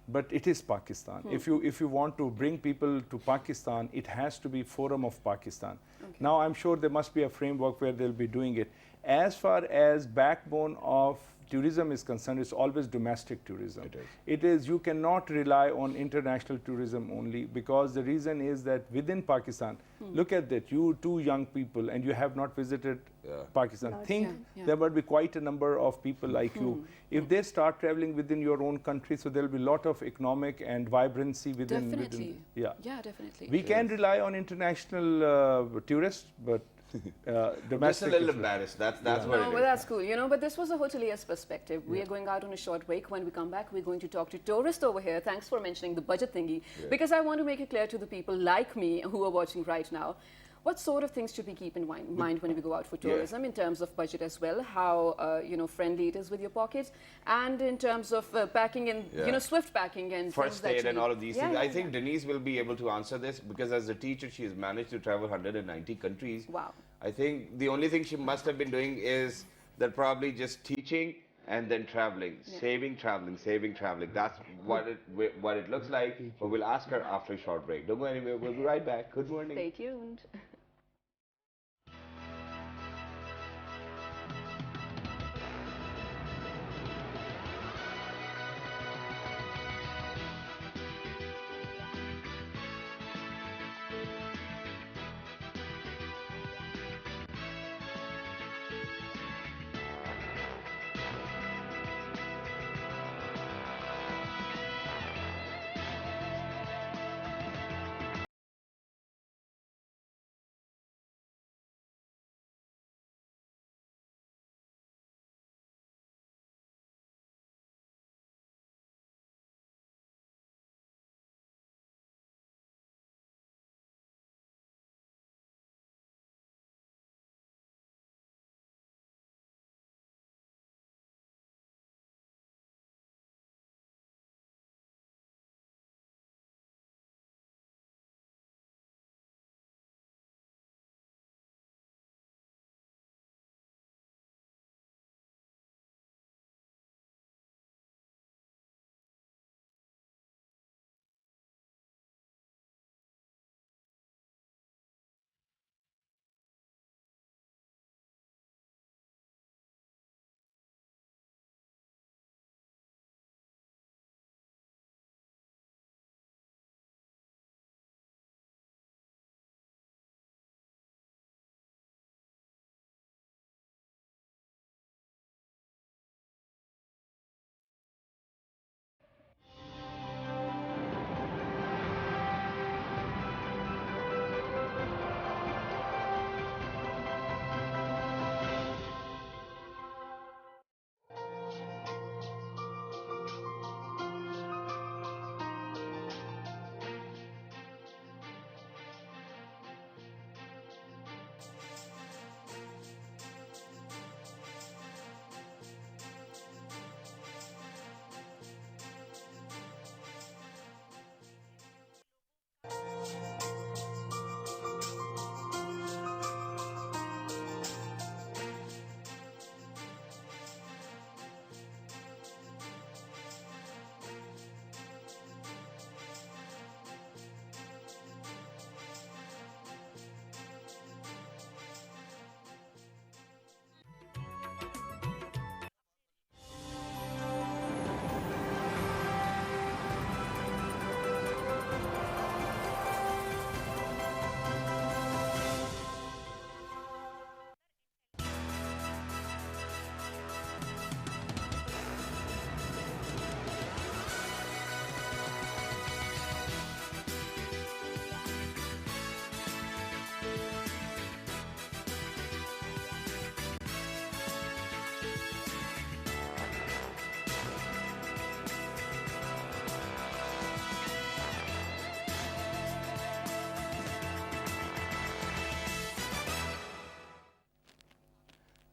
Speaker 3: but it is Pakistan. If you want to bring people to Pakistan, it has to be Forum of Pakistan. Now I'm sure there must be a framework where they'll be doing it. As far as backbone of tourism is concerned, it's always domestic tourism. It is, you cannot rely on international tourism only, because the reason is that within Pakistan, look at that, you 2 young people and you have not visited Pakistan. Think there will be quite a number of people like you. If they start traveling within your own country, so there will be a lot of economic and vibrancy within.
Speaker 1: Definitely.
Speaker 3: Yeah,
Speaker 1: definitely.
Speaker 3: we can rely on international tourists, but
Speaker 2: Just
Speaker 3: domestic.
Speaker 2: a little
Speaker 3: is-
Speaker 2: embarrassed. That's what
Speaker 1: No,
Speaker 2: it
Speaker 1: but
Speaker 2: is.
Speaker 1: that's cool, but this was a hotelier's perspective. We are going out on a short break. When we come back, we're going to talk to tourists over here. Thanks for mentioning the budget thingy, because I want to make it clear to the people like me who are watching right now, what sort of things should we keep in mind when we go out for tourism, in terms of budget as well, how friendly it is with your pockets, and in terms of packing and swift packing and
Speaker 2: First
Speaker 1: things that
Speaker 2: aid
Speaker 1: you
Speaker 2: and
Speaker 1: need.
Speaker 2: all of these things.
Speaker 1: Yeah,
Speaker 2: I think Denise will be able to answer this, because as a teacher, she has managed to travel 190 countries.
Speaker 1: Wow.
Speaker 2: I think the only thing she must have been doing is that probably just teaching and then traveling, saving traveling. That's what it looks like. But we'll ask her after a short break. Don't go anywhere. We'll be right back. Good morning.
Speaker 1: Stay tuned.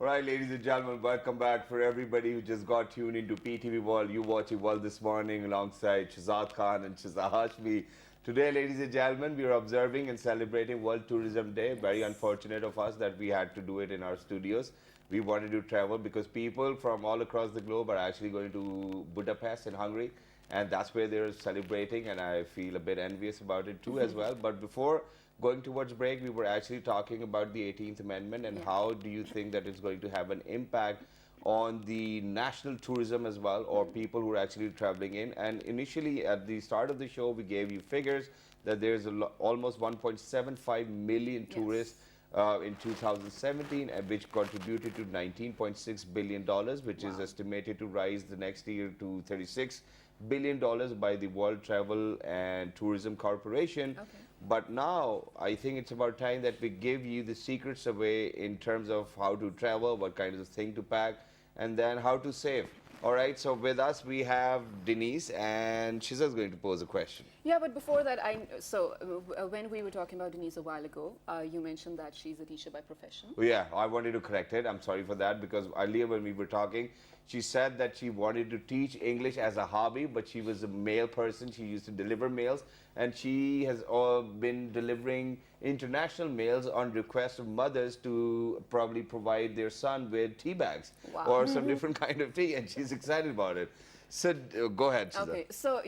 Speaker 2: All right, ladies and gentlemen, welcome back. For everybody who just got tuned into PTV World, you watching World This Morning alongside Shahzad Khan and Shahzad Hashmi. Today, ladies and gentlemen, we are observing and celebrating World Tourism Day. Very unfortunate of us that we had to do it in our studios. We wanted to travel because people from all across the globe are actually going to Budapest in Hungary, and that's where they're celebrating, and I feel a bit envious about it too as well. But before going towards break, we were actually talking about the 18th Amendment and how do you think that it's going to have an impact on the national tourism as well, or people who are actually traveling in. And initially at the start of the show, we gave you figures that there's almost 1.75 million tourists in 2017, which contributed to $19.6 billion, which is estimated to rise the next year to $36 billion by the World Travel and Tourism Corporation.
Speaker 1: Okay.
Speaker 2: But now I think it's about time that we give you the secrets away in terms of how to travel, what kind of thing to pack, and then how to save. All right, so with us we have Denise, and she's just going to pose a question.
Speaker 1: Yeah, but before that, when we were talking about Denise a while ago, you mentioned that she's a teacher by profession.
Speaker 2: Oh, yeah, I wanted to correct it. I'm sorry for that, because earlier when we were talking, she said that she wanted to teach English as a hobby, but she was a mail person. She used to deliver mails, and she has been delivering international mails on request of mothers to probably provide their son with tea bags or some different kind of tea, and she's excited about it. So go ahead, Shahzad.
Speaker 1: Okay, so,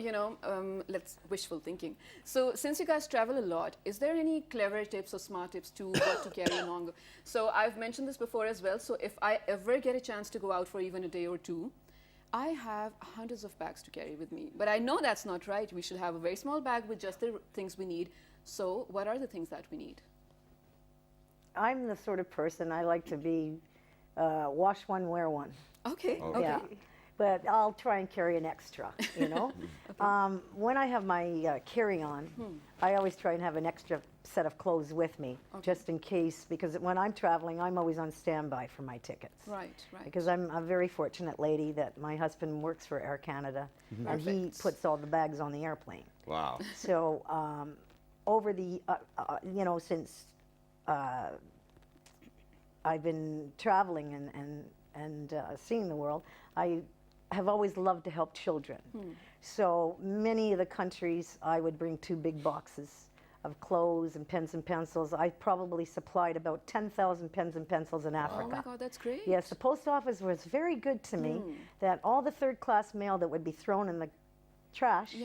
Speaker 1: let's wishful thinking. So since you guys travel a lot, is there any clever tips or smart tips to what to carry along? So I've mentioned this before as well. So if I ever get a chance to go out for even a day or two, I have hundreds of bags to carry with me. But I know that's not right. We should have a very small bag with just the things we need. So what are the things that we need?
Speaker 4: I'm the sort of person, I like to be wash one, wear one.
Speaker 1: Okay, okay.
Speaker 4: Yeah. But I'll try and carry an extra, you know. When I have my carry-on, I always try and have an extra set of clothes with me, just in case, because when I'm traveling, I'm always on standby for my tickets.
Speaker 1: Right, right.
Speaker 4: Because I'm a very fortunate lady that my husband works for Air Canada, and he
Speaker 1: Perfect.
Speaker 4: puts all the bags on the airplane.
Speaker 2: Wow.
Speaker 4: So over the, since I've been traveling and seeing the world, I have always loved to help children. So many of the countries, I would bring 2 big boxes of clothes and pens and pencils. I probably supplied about 10,000 pens and pencils in Africa.
Speaker 1: Oh my God, that's great.
Speaker 4: Yes, the post office was very good to me, that all the third-class mail that would be thrown in the trash,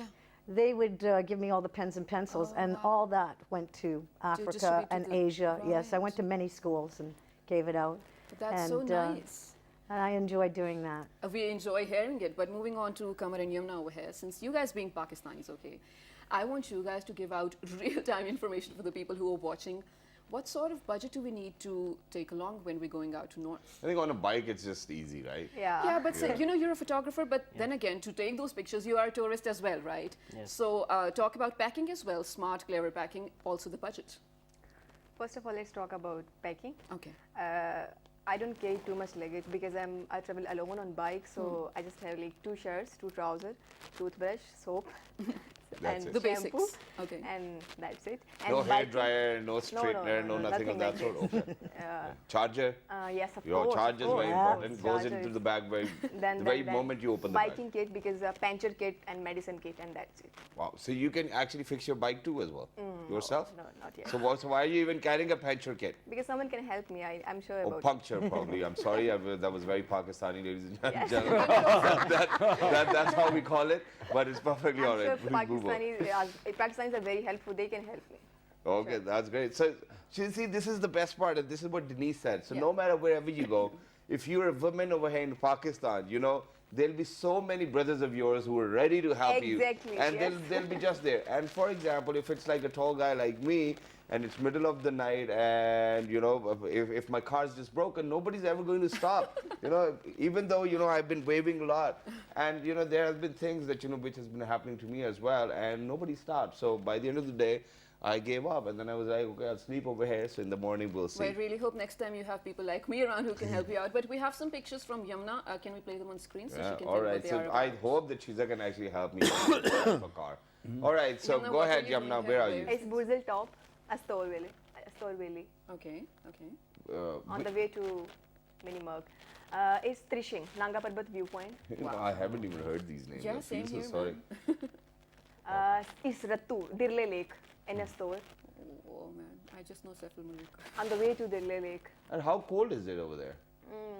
Speaker 4: they would give me all the pens and pencils, and all that went to Africa
Speaker 1: distribute to
Speaker 4: and
Speaker 1: the-
Speaker 4: Asia. Yes, I went
Speaker 1: right.
Speaker 4: to many schools and gave it out.
Speaker 1: That's so
Speaker 4: and,
Speaker 1: nice.
Speaker 4: And I enjoy doing that.
Speaker 1: We enjoy hearing it, but moving on to Kamar and Yamna over here, since you guys being Pakistanis, okay, I want you guys to give out real-time information for the people who are watching. What sort of budget do we need to take along when we're going out to North?
Speaker 2: I think on a bike it's just easy, right?
Speaker 1: Yeah, but say, you're a photographer, but then again, to take those pictures, you are a tourist as well, right?
Speaker 6: Yes.
Speaker 1: So talk about packing as well, smart, clever packing, also the budget.
Speaker 5: First of all, let's talk about packing.
Speaker 1: Okay.
Speaker 5: I don't carry too much luggage because I travel alone on bike, so I just have like 2 shirts, 2 trousers, toothbrush, soap,
Speaker 2: That's
Speaker 5: and
Speaker 2: it.
Speaker 1: The
Speaker 5: shampoo,
Speaker 1: basics. Okay.
Speaker 5: and that's it. And
Speaker 2: No hair
Speaker 5: biking-
Speaker 2: dryer, no straightener, no nothing of that
Speaker 5: like
Speaker 2: sort.
Speaker 5: this.
Speaker 2: Okay. Charger.
Speaker 5: Yes, of
Speaker 2: Your
Speaker 5: course.
Speaker 2: charger
Speaker 5: of
Speaker 2: is very
Speaker 5: course.
Speaker 2: important. Goes
Speaker 5: Charger
Speaker 2: into
Speaker 5: is-
Speaker 2: the bag very,
Speaker 5: Then,
Speaker 2: the very
Speaker 5: then
Speaker 2: moment you open the bag.
Speaker 5: biking kit, because puncture kit and medicine kit, and that's it.
Speaker 2: Wow. So you can actually fix your bike too as well yourself.
Speaker 5: No, not yet.
Speaker 2: So why are you even carrying a puncture kit?
Speaker 5: Because someone can help me. I'm sure
Speaker 2: Or
Speaker 5: about it.
Speaker 2: puncture probably. I'm sorry, that was very Pakistani, ladies and gentlemen. That's how we call it. But it's perfectly all
Speaker 5: I'm
Speaker 2: right.
Speaker 5: sure
Speaker 2: Please move on.
Speaker 5: Pakistanis are very helpful. They can help me.
Speaker 2: Okay, that's great. So, see, this is the best part, and this is what Denise said. So, no matter wherever you go, if you're a woman over here in Pakistan, there'll be so many brothers of yours who are ready to help you.
Speaker 5: Exactly,
Speaker 2: And
Speaker 5: yes.
Speaker 2: they'll be just there. And for example, if it's like a tall guy like me, and it's middle of the night, and if my car's just broken, nobody's ever going to stop. Even though I've been waving a lot, and there have been things that which has been happening to me as well, and nobody stopped. So by the end of the day, I gave up, and then I was like, okay, I'll sleep over here. So in the morning we'll see.
Speaker 1: Well, I really hope next time you have people like me around who can help you out. But we have some pictures from Yamna. Can we play them on screen so she
Speaker 2: Yeah,
Speaker 1: can
Speaker 2: all
Speaker 1: tell
Speaker 2: right.
Speaker 1: what they
Speaker 2: So
Speaker 1: are
Speaker 2: I
Speaker 1: about?
Speaker 2: hope that Shiza can actually help me with a car. All right. So
Speaker 1: Yamna,
Speaker 2: go
Speaker 1: what are
Speaker 2: ahead,
Speaker 1: you doing
Speaker 2: Yamna.
Speaker 1: here?
Speaker 2: Where are
Speaker 1: Where
Speaker 2: you?
Speaker 1: is
Speaker 5: It's Burzel Top, Astor Valley.
Speaker 1: Okay, okay.
Speaker 5: On the way to mini Merg. Is Trishing, Nanga Parbat viewpoint.
Speaker 2: I haven't even heard these names.
Speaker 1: Yeah,
Speaker 2: I feel
Speaker 1: same
Speaker 2: so
Speaker 1: here,
Speaker 2: sorry.
Speaker 5: Is Rattu, Dirle Lake, NS store.
Speaker 1: Oh man, I just know Saiful Malik.
Speaker 5: On the way to Dirle Lake.
Speaker 2: And how cold is it over there?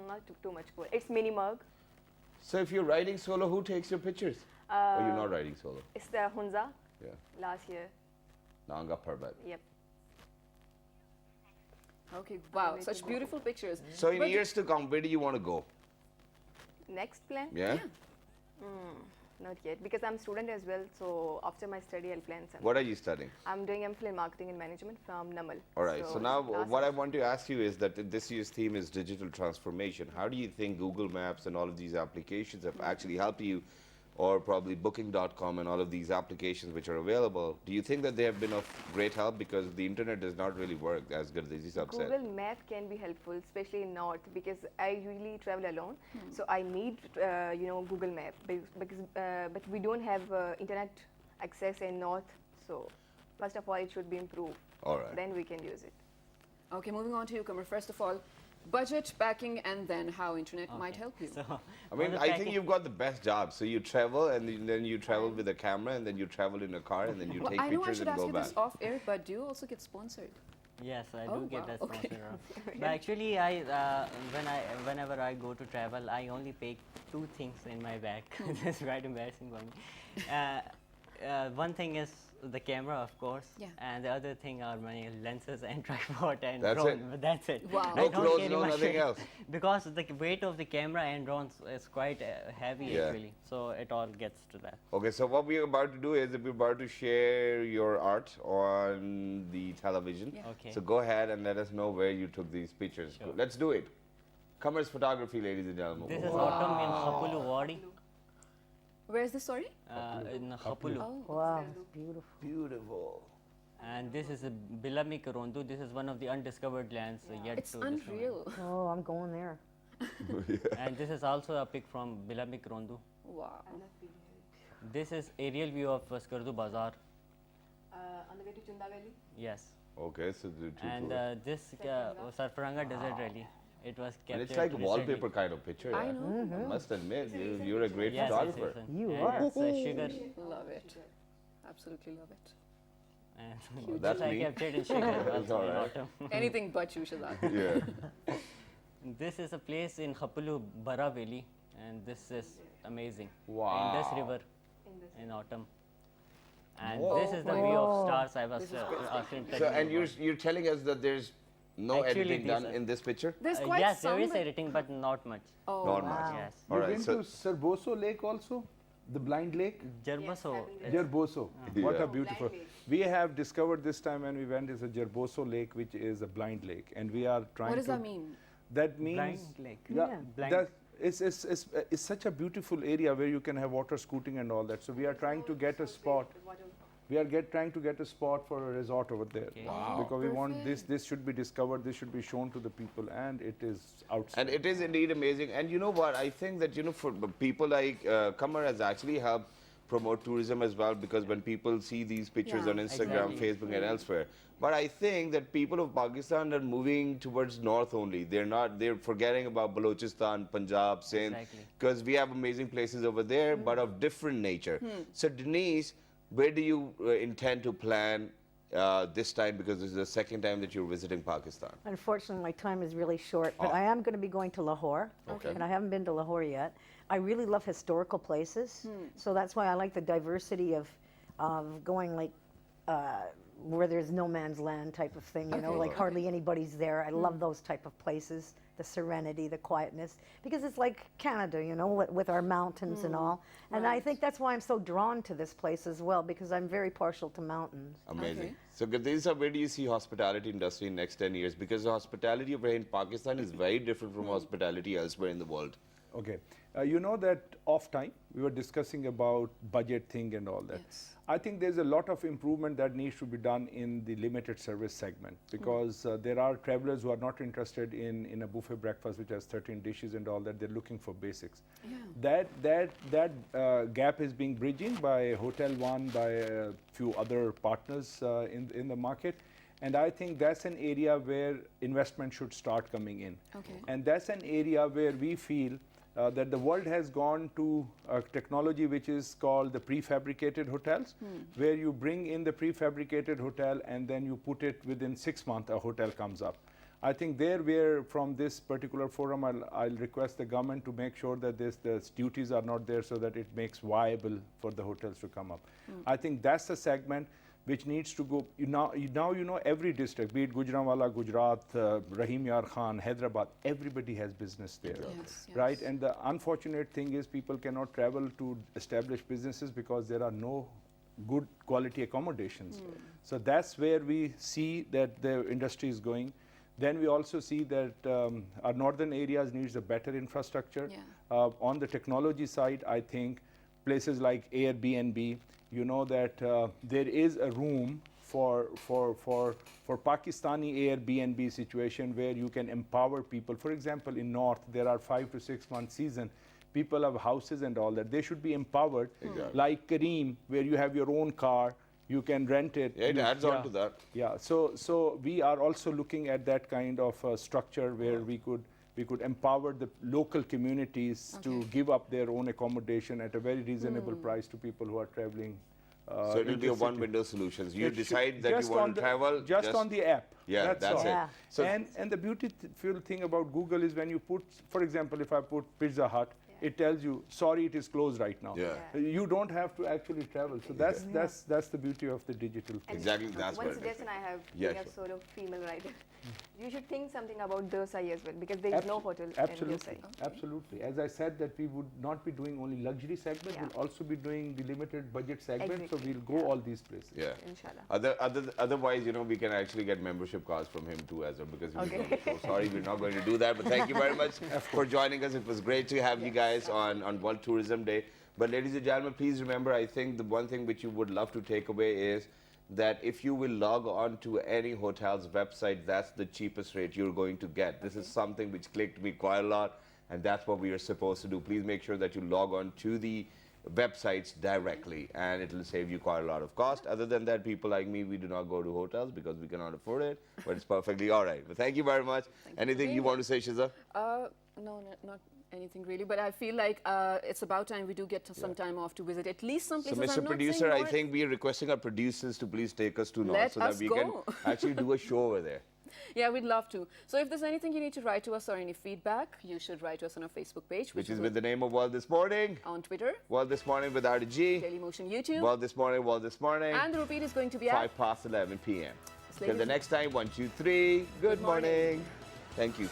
Speaker 5: Not too much cold. It's mini Merg.
Speaker 2: So if you're riding solo, who takes your pictures? Or you're not riding solo?
Speaker 5: It's the Hunza
Speaker 2: Yeah.
Speaker 5: last year.
Speaker 2: Nanga Parbat.
Speaker 5: Yep.
Speaker 1: Okay, wow, such beautiful pictures.
Speaker 2: So in
Speaker 1: But-
Speaker 2: years to come, where do you want to go?
Speaker 5: Next plan?
Speaker 2: Yeah?
Speaker 5: Not yet, because I'm student as well. So after my study, I'll plan something.
Speaker 2: What are you studying?
Speaker 5: I'm doing MPhil in marketing and management from Namal.
Speaker 2: All right. So now
Speaker 5: last
Speaker 2: what I
Speaker 5: year-
Speaker 2: want to ask you is that this year's theme is digital transformation. How do you think Google Maps and all of these applications have actually helped you, or probably Booking.com and all of these applications which are available? Do you think that they have been of great help, because the internet does not really work as good as Isab said?
Speaker 5: Google Map can be helpful, especially in North, because I usually travel alone. So I need, Google Map but we don't have internet access in North. So first of all, it should be improved.
Speaker 2: All right.
Speaker 5: Then we can use it.
Speaker 1: Okay, moving on to you, Kamar. First of all, budget, packing, and then how internet might help you.
Speaker 6: So,
Speaker 2: I mean,
Speaker 6: on the
Speaker 2: I think
Speaker 6: packing-
Speaker 2: you've got the best job. So you travel, and then you travel with a camera, and then you travel in a car, and then you
Speaker 1: Well,
Speaker 2: take
Speaker 1: I know I
Speaker 2: pictures
Speaker 1: should
Speaker 2: and
Speaker 1: ask
Speaker 2: go
Speaker 1: you
Speaker 2: back.
Speaker 1: this off air, but do you also get sponsored?
Speaker 6: Yes, I
Speaker 1: Oh,
Speaker 6: do get
Speaker 1: wow,
Speaker 6: that
Speaker 1: okay.
Speaker 6: sponsor. But actually, whenever I go to travel, I only pack two things in my bag. That's quite embarrassing for me. One thing is the camera, of course,
Speaker 1: Yeah.
Speaker 6: and the other thing are my lenses and tripod and
Speaker 2: That's
Speaker 6: drone.
Speaker 2: it?
Speaker 6: But that's it.
Speaker 1: Wow.
Speaker 6: I
Speaker 2: No
Speaker 6: don't
Speaker 2: clothes,
Speaker 6: carry
Speaker 2: no
Speaker 6: much
Speaker 2: nothing else.
Speaker 6: because the weight of the camera and drones is quite heavy
Speaker 2: Yeah.
Speaker 6: actually. So it all gets to that.
Speaker 2: Okay, so what we're about to do is that we're about to share your art on the television.
Speaker 1: Yeah.
Speaker 6: Okay.
Speaker 2: So go ahead and let us know where you took these pictures.
Speaker 6: Sure.
Speaker 2: Let's do it. Kamar's photography, ladies and gentlemen.
Speaker 6: This is autumn in Khapulu Wadi.
Speaker 1: Where is this, sorry?
Speaker 6: In Khapulu.
Speaker 1: Oh,
Speaker 4: Wow, it's beautiful.
Speaker 2: Beautiful.
Speaker 6: And this is a Bilamik Rondu. This is one of the undiscovered lands yet
Speaker 1: it's
Speaker 6: to discover.
Speaker 1: unreal.
Speaker 4: Oh, I'm going there.
Speaker 6: And this is also a pic from Bilamik Rondu.
Speaker 1: Wow.
Speaker 6: This is aerial view of Skardu Bazaar.
Speaker 5: On the way to Chunda Valley.
Speaker 6: Yes.
Speaker 2: Okay, so the two
Speaker 6: And this Sarfaranga Desert Rally. It was captured.
Speaker 2: and it's like a
Speaker 6: recently.
Speaker 2: wallpaper kind of picture.
Speaker 1: I
Speaker 2: yeah.
Speaker 1: know.
Speaker 2: I must admit, you're a great
Speaker 6: Yes,
Speaker 2: photographer.
Speaker 4: You
Speaker 6: and
Speaker 4: are.
Speaker 6: It's sugar.
Speaker 1: Love it. Absolutely love it.
Speaker 6: And
Speaker 2: That's
Speaker 6: this I
Speaker 2: me.
Speaker 6: captured in sugar
Speaker 2: It's
Speaker 6: also
Speaker 2: all
Speaker 6: in
Speaker 2: right.
Speaker 6: autumn.
Speaker 1: Anything but you, Shazad.
Speaker 2: Yeah.
Speaker 6: This is a place in Khapulu, Bara Valley, and this is amazing.
Speaker 2: Wow.
Speaker 6: In this river in autumn. And this is the view of
Speaker 4: Whoa.
Speaker 6: stars I was
Speaker 1: This is
Speaker 6: asking.
Speaker 2: So, and you're telling us that there's no
Speaker 6: Actually,
Speaker 2: editing
Speaker 6: these
Speaker 2: done
Speaker 6: are-
Speaker 2: in this picture?
Speaker 1: There's quite
Speaker 6: yes, there
Speaker 1: some.
Speaker 6: is editing, but not much.
Speaker 1: Oh,
Speaker 2: Not
Speaker 1: wow.
Speaker 2: much.
Speaker 6: Yes.
Speaker 2: All
Speaker 3: You
Speaker 2: right.
Speaker 3: been
Speaker 2: So,
Speaker 3: to Serboso Lake also? The blind lake?
Speaker 6: Jerbaso.
Speaker 3: Jerboso. What
Speaker 2: Yeah.
Speaker 3: a beautiful. We have discovered this time when we went is a Jerboso lake, which is a blind lake, and we are trying
Speaker 1: What does
Speaker 3: to.
Speaker 1: that mean?
Speaker 3: That means
Speaker 6: Blind lake.
Speaker 3: Yeah,
Speaker 4: Yeah.
Speaker 6: Blind.
Speaker 3: that it's such a beautiful area where you can have water scooting and all that. So we are trying to get a spot. We are trying to get a spot for a resort over there.
Speaker 6: Okay.
Speaker 2: Wow.
Speaker 3: Because we want this should be discovered, this should be shown to the people, and it is
Speaker 2: and
Speaker 3: outstanding.
Speaker 2: it is indeed amazing. And you know what? I think that, for people like Kamar has actually helped promote tourism as well, because when people see these pictures
Speaker 4: Yeah.
Speaker 2: on Instagram,
Speaker 6: Exactly.
Speaker 2: Facebook, and elsewhere. But I think that people of Pakistan are moving towards north only. They're forgetting about Balochistan, Punjab, Sindh,
Speaker 6: Exactly.
Speaker 2: because we have amazing places over there, but of different nature. So Denise, where do you intend to plan this time, because this is the second time that you're visiting Pakistan?
Speaker 4: Unfortunately, my time is really short, but
Speaker 2: Oh.
Speaker 4: I am going to be going to Lahore,
Speaker 2: Okay.
Speaker 4: and I haven't been to Lahore yet. I really love historical places, so that's why I like the diversity of going like where there's no man's land type of thing, you know,
Speaker 1: Okay.
Speaker 4: like hardly anybody's there. I love those type of places, the serenity, the quietness, because it's like Canada, you know, with our mountains and all. And I think that's why I'm so drawn to this place as well, because I'm very partial to mountains.
Speaker 2: Amazing.
Speaker 1: Okay.
Speaker 2: So, Gadeza, where do you see hospitality industry in next 10 years? Because the hospitality over here in Pakistan is very different from hospitality elsewhere in the world.
Speaker 3: Okay. You know that off time, we were discussing about budget thing and all that.
Speaker 1: Yes.
Speaker 3: I think there's a lot of improvement that needs to be done in the limited service segment, because there are travelers who are not interested in a buffet breakfast which has 13 dishes and all that. They're looking for basics.
Speaker 1: Yeah.
Speaker 3: That gap is being bridging by Hotel One, by a few other partners in the market. And I think that's an area where investment should start coming in.
Speaker 1: Okay.
Speaker 3: And that's an area where we feel that the world has gone to a technology which is called the prefabricated hotels, where you bring in the prefabricated hotel and then you put it within 6 months, a hotel comes up. I think there where from this particular forum, I'll request the government to make sure that the duties are not there so that it makes viable for the hotels to come up. I think that's the segment which needs to go. Now you know every district, be it Gujranwala, Gujarat, Rahim Yar Khan, Hyderabad, everybody has business there,
Speaker 1: Yes,
Speaker 3: right?
Speaker 1: yes.
Speaker 3: And the unfortunate thing is people cannot travel to establish businesses because there are no good quality accommodations. So that's where we see that the industry is going. Then we also see that our northern areas needs a better infrastructure.
Speaker 1: Yeah.
Speaker 3: On the technology side, I think places like Airbnb, you know that there is a room for Pakistani Airbnb situation where you can empower people. For example, in North, there are 5 to 6 month season. People have houses and all that. They should be empowered.
Speaker 2: Exactly.
Speaker 3: Like Kareem, where you have your own car, you can rent it.
Speaker 2: Yeah, it adds on to that.
Speaker 3: Yeah, so we are also looking at that kind of structure where we could empower the local communities to give up their own accommodation at a very reasonable price to people who are traveling.
Speaker 2: So it will be a
Speaker 3: intercity.
Speaker 2: one-window solutions. You
Speaker 3: It should-
Speaker 2: decide that you
Speaker 3: just
Speaker 2: want
Speaker 3: on
Speaker 2: to
Speaker 3: the-
Speaker 2: travel.
Speaker 3: just on the app.
Speaker 2: Yeah, that's
Speaker 3: all.
Speaker 2: it.
Speaker 4: Yeah.
Speaker 2: So
Speaker 3: And the beautiful thing about Google is when you put, for example, if I put Pizza Hut, it tells you, sorry, it is closed right now.
Speaker 2: Yeah.
Speaker 3: You don't have to actually travel. So that's the beauty of the digital thing.
Speaker 2: Exactly, that's
Speaker 5: One
Speaker 2: what it is.
Speaker 5: suggestion I have,
Speaker 2: Yeah,
Speaker 5: being a
Speaker 2: sure.
Speaker 5: solo female rider, you should think something about Dosai as well, because there is no hotel in
Speaker 3: Absolutely,
Speaker 5: Dosai.
Speaker 3: absolutely. As I said, that we would not be doing only luxury segment,
Speaker 5: Yeah.
Speaker 3: we'll also be doing the limited budget segment.
Speaker 5: Exactly,
Speaker 3: So we'll go
Speaker 5: yeah.
Speaker 3: all these places.
Speaker 2: Yeah.
Speaker 5: Inshallah.
Speaker 2: Otherwise, you know, we can actually get membership cards from him too as well because he's
Speaker 5: Okay.
Speaker 2: on the show. Sorry, we're not going to do that. But thank you very much for joining us. It was great to have you guys on World Tourism Day. But ladies and gentlemen, please remember, I think the one thing which you would love to take away is that if you will log on to any hotel's website, that's the cheapest rate you're going to get. This is something which clicked me quite a lot, and that's what we are supposed to do. Please make sure that you log on to the websites directly, and it will save you quite a lot of cost. Other than that, people like me, we do not go to hotels because we cannot afford it, but it's perfectly all right. But thank you very much. Anything you want to say, Shiza?
Speaker 1: No, not anything really, but I feel like it's about time we do get some time off to visit at least some
Speaker 2: So,
Speaker 1: places.
Speaker 2: Mr.
Speaker 1: I'm not
Speaker 2: Producer,
Speaker 1: saying
Speaker 2: I
Speaker 1: North.
Speaker 2: think we are requesting our producers to please take us to North
Speaker 1: Let
Speaker 2: so that
Speaker 1: us
Speaker 2: we
Speaker 1: go.
Speaker 2: can actually do a show over there.
Speaker 1: Yeah, we'd love to. So if there's anything you need to write to us or any feedback, you should write to us on our Facebook page,
Speaker 2: Which is with the name of World This Morning.
Speaker 1: on Twitter,
Speaker 2: World This Morning with RDG.
Speaker 1: Dailymotion YouTube,
Speaker 2: World This Morning, World This Morning.
Speaker 1: and the repeat is going to be at
Speaker 2: 5 past 11 p.m. Till the
Speaker 1: ladies-
Speaker 2: next time, 1, 2, 3. Good
Speaker 1: morning.
Speaker 2: morning. Thank you.